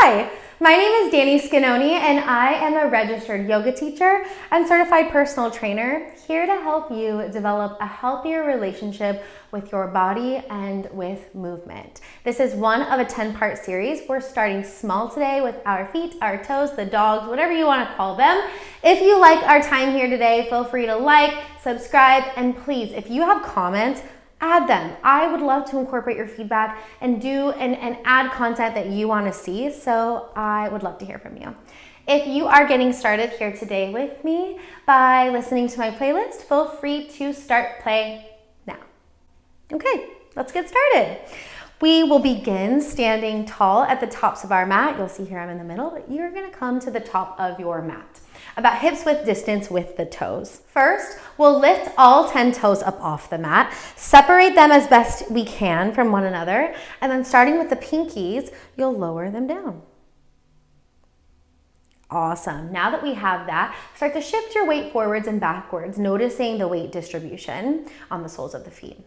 Hi, my name is Dani Schenone and I am a registered yoga teacher and certified personal trainer here to help you develop a healthier relationship with your body and with movement. This is one of a 10-part series. We're starting small today with our feet, our toes, the dogs, whatever you want to call them. If you like our time here today, feel free to like, subscribe, and please, if you have comments, add them. I would love to incorporate your feedback and add content that you want to see, so I would love to hear from you. If you are getting started here today with me by listening to my playlist, feel free to start play now. Okay, let's get started. We will begin standing tall at the tops of our mat. You'll see here I'm in the middle, but you're going to come to the top of your mat, about hips width distance with the toes. First, we'll lift all 10 toes up off the mat, separate them as best we can from one another, and then starting with the pinkies, you'll lower them down. Awesome. Now that we have that, start to shift your weight forwards and backwards, noticing the weight distribution on the soles of the feet.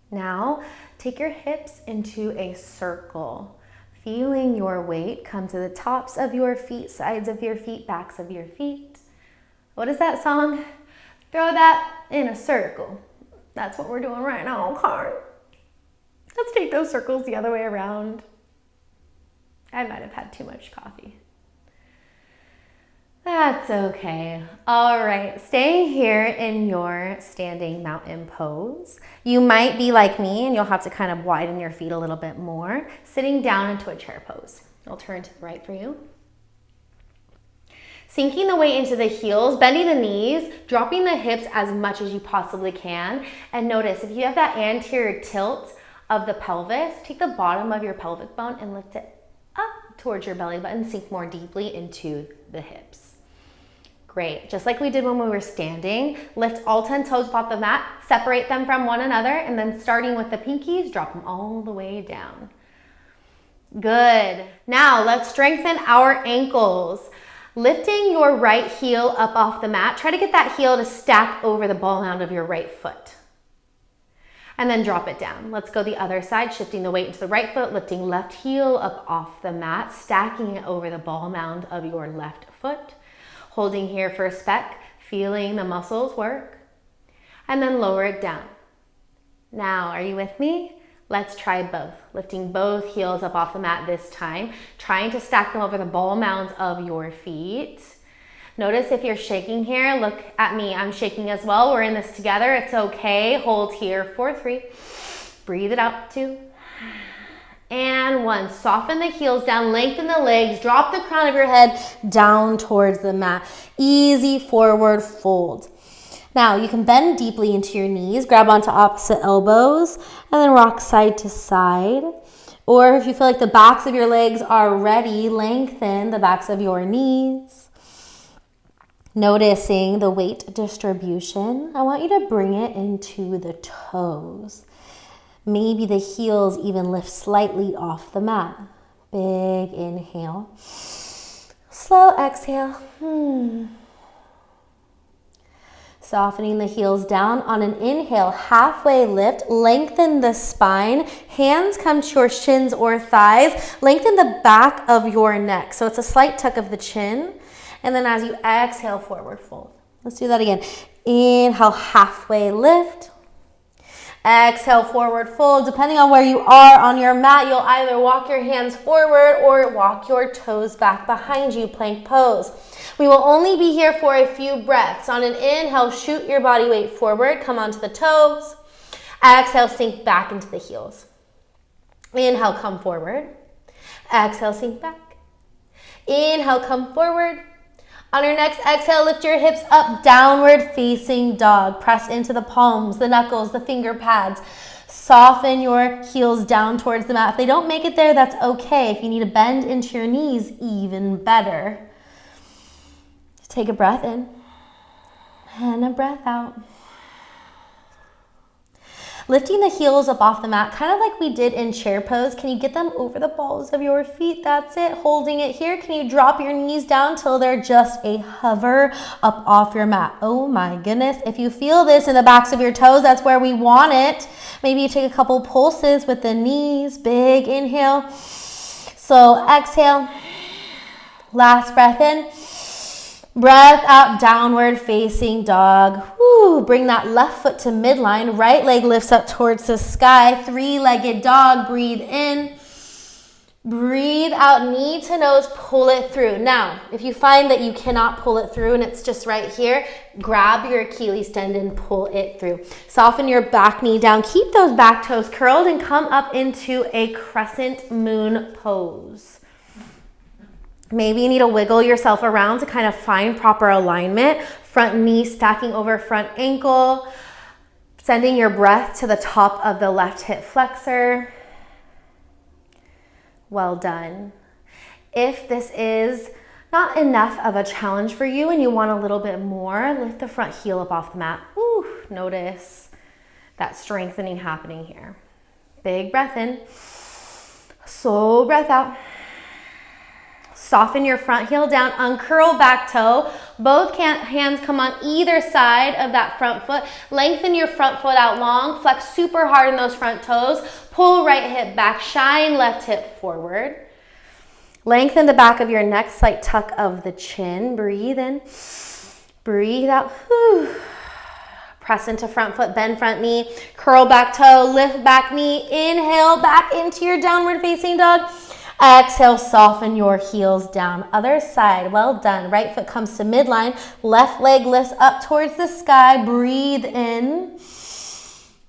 Now, take your hips into a circle. Feeling your weight come to the tops of your feet, sides of your feet, backs of your feet. What is that song? Throw that in a circle. That's what we're doing right now, okay? Let's take those circles the other way around. I might have had too much coffee. That's okay. All right, staying here in your standing mountain pose. You might be like me and you'll have to kind of widen your feet a little bit more, sitting down into a chair pose. I'll turn to the right for you. Sinking the weight into the heels, bending the knees, dropping the hips as much as you possibly can. And notice if you have that anterior tilt of the pelvis, take the bottom of your pelvic bone and lift it up towards your belly button, sink more deeply into the hips. Great, just like we did when we were standing, lift all 10 toes off the mat, separate them from one another, and then starting with the pinkies, drop them all the way down. Good. Now let's strengthen our ankles. Lifting your right heel up off the mat, try to get that heel to stack over the ball mound of your right foot. And then drop it down. Let's go the other side, shifting the weight into the right foot, lifting left heel up off the mat, stacking it over the ball mound of your left foot. Holding here for a spec, feeling the muscles work, and then lower it down. Now, are you with me? Let's try both. Lifting both heels up off the mat this time, trying to stack them over the ball mounds of your feet. Notice if you're shaking here, look at me, I'm shaking as well. We're in this together, it's okay. Hold here for 3, breathe it out, 2, and 1. Soften the heels down, lengthen the legs, drop the crown of your head down towards the mat. Easy forward fold. Now you can bend deeply into your knees, grab onto opposite elbows, and then rock side to side. Or if you feel like the backs of your legs are ready, lengthen the backs of your knees. Noticing the weight distribution, I want you to bring it into the toes. Maybe the heels even lift slightly off the mat. Big inhale. Slow exhale. Softening the heels down on an inhale, halfway lift, lengthen the spine. Hands come to your shins or thighs. Lengthen the back of your neck. So it's a slight tuck of the chin. And then as you exhale, forward fold. Let's do that again. Inhale, halfway lift. Exhale, forward fold. Depending on where you are on your mat, you'll either walk your hands forward or walk your toes back behind you, plank pose. We will only be here for a few breaths. On an inhale, shoot your body weight forward, come onto the toes. Exhale, sink back into the heels. Inhale, come forward. Exhale, sink back. Inhale, come forward. On your next exhale, lift your hips up, downward facing dog. Press into the palms, the knuckles, the finger pads. Soften your heels down towards the mat. If they don't make it there, that's okay. If you need to bend into your knees, even better. Take a breath in and a breath out. Lifting the heels up off the mat, kind of like we did in chair pose. Can you get them over the balls of your feet? That's it. Holding it here. Can you drop your knees down till they're just a hover up off your mat? Oh my goodness. If you feel this in the backs of your toes, that's where we want it. Maybe you take a couple pulses with the knees. Big inhale. So exhale. Last breath in. Breath out, downward facing dog. Woo. Bring that left foot to midline. Right leg lifts up towards the sky. Three-legged dog. Breathe in. Breathe out, knee to nose, pull it through. Now, if you find that you cannot pull it through and it's just right here, grab your Achilles tendon, pull it through. Soften your back knee down. Keep those back toes curled and come up into a crescent moon pose. Maybe you need to wiggle yourself around to kind of find proper alignment. Front knee stacking over front ankle. Sending your breath to the top of the left hip flexor. Well done. If this is not enough of a challenge for you and you want a little bit more, lift the front heel up off the mat. Ooh, notice that strengthening happening here. Big breath in. Slow breath out. Soften your front heel down, uncurl back toe. Both hands come on either side of that front foot. Lengthen your front foot out long. Flex super hard in those front toes. Pull right hip back, shine left hip forward. Lengthen the back of your neck, slight tuck of the chin. Breathe in, breathe out. Whew. Press into front foot, bend front knee, curl back toe, lift back knee. Inhale back into your downward facing dog. Exhale, soften your heels down. Other side, well done. Right foot comes to midline. Left leg lifts up towards the sky. Breathe in.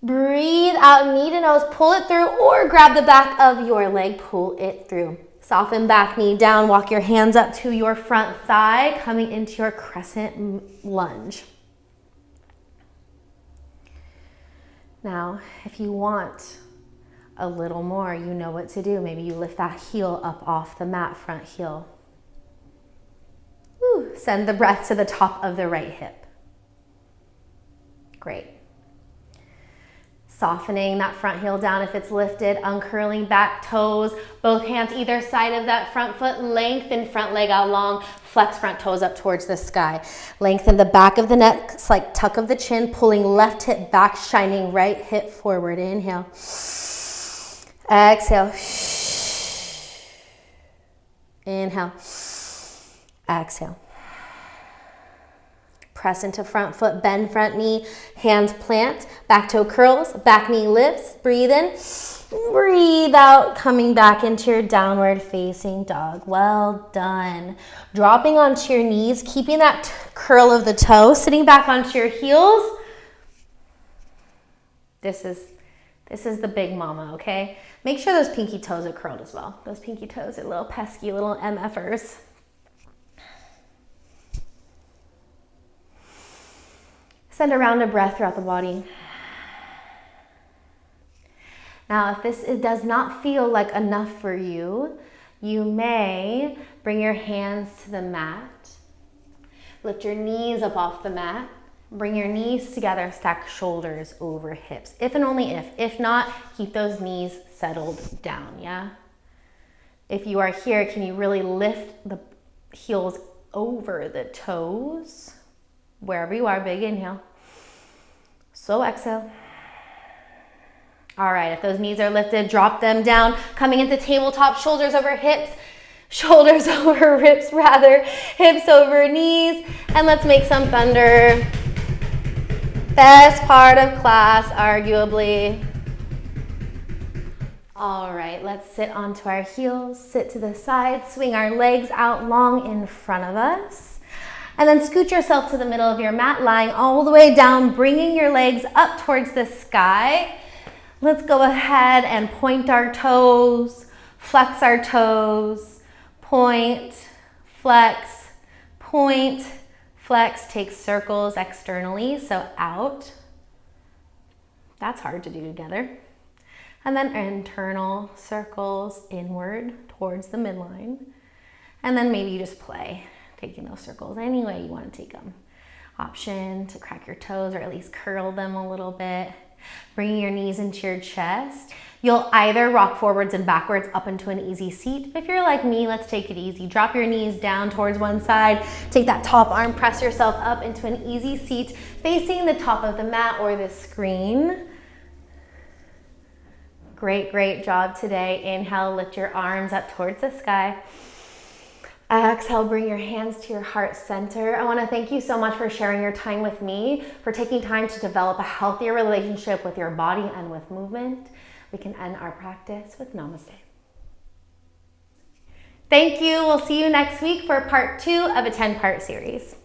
Breathe out, knee to nose, pull it through, or grab the back of your leg, pull it through. Soften back knee down, walk your hands up to your front thigh, coming into your crescent lunge. Now, if you want a little more, you know what to do. Maybe you lift that heel up off the mat, front heel. Woo. Send the breath to the top of the right hip. Great. Softening that front heel down if it's lifted, uncurling back toes, both hands either side of that front foot, lengthen front leg out long, flex front toes up towards the sky. Lengthen the back of the neck, slight tuck of the chin, pulling left hip back, shining right hip forward. Inhale. Exhale. Inhale. Exhale. Press into front foot, bend front knee, hands plant, back toe curls, back knee lifts. Breathe in, breathe out, coming back into your downward facing dog. Well done. Dropping onto your knees, keeping that curl of the toe, sitting back onto your heels. This is the big mama, okay? Make sure those pinky toes are curled as well. Those pinky toes are little pesky little MFers. Send a round of breath throughout the body. Now, if this does not feel like enough for you, you may bring your hands to the mat. Lift your knees up off the mat. Bring your knees together, stack shoulders over hips. If and only if. If not, keep those knees settled down, yeah? If you are here, can you really lift the heels over the toes? Wherever you are, big inhale. Slow exhale. All right, if those knees are lifted, drop them down. Coming into tabletop, shoulders over hips. Shoulders over hips, rather. Hips over knees. And let's make some thunder. Best part of class, arguably. All right, let's sit onto our heels, sit to the side, swing our legs out long in front of us. And then scoot yourself to the middle of your mat, lying all the way down, bringing your legs up towards the sky. Let's go ahead and point our toes, flex our toes, point, flex, point, flex. Take circles externally, so out. That's hard to do together. And then internal circles inward towards the midline. And then maybe you just play, taking those circles any way you want to take them. Option to crack your toes or at least curl them a little bit. Bringing your knees into your chest. You'll either rock forwards and backwards up into an easy seat. If you're like me, let's take it easy. Drop your knees down towards one side. Take that top arm, press yourself up into an easy seat facing the top of the mat or the screen. Great, great job today. Inhale, lift your arms up towards the sky. Exhale, bring your hands to your heart center. I want to thank you so much for sharing your time with me, for taking time to develop a healthier relationship with your body and with movement. We can end our practice with namaste. Thank you. We'll see you next week for part 2 of a 10-part series.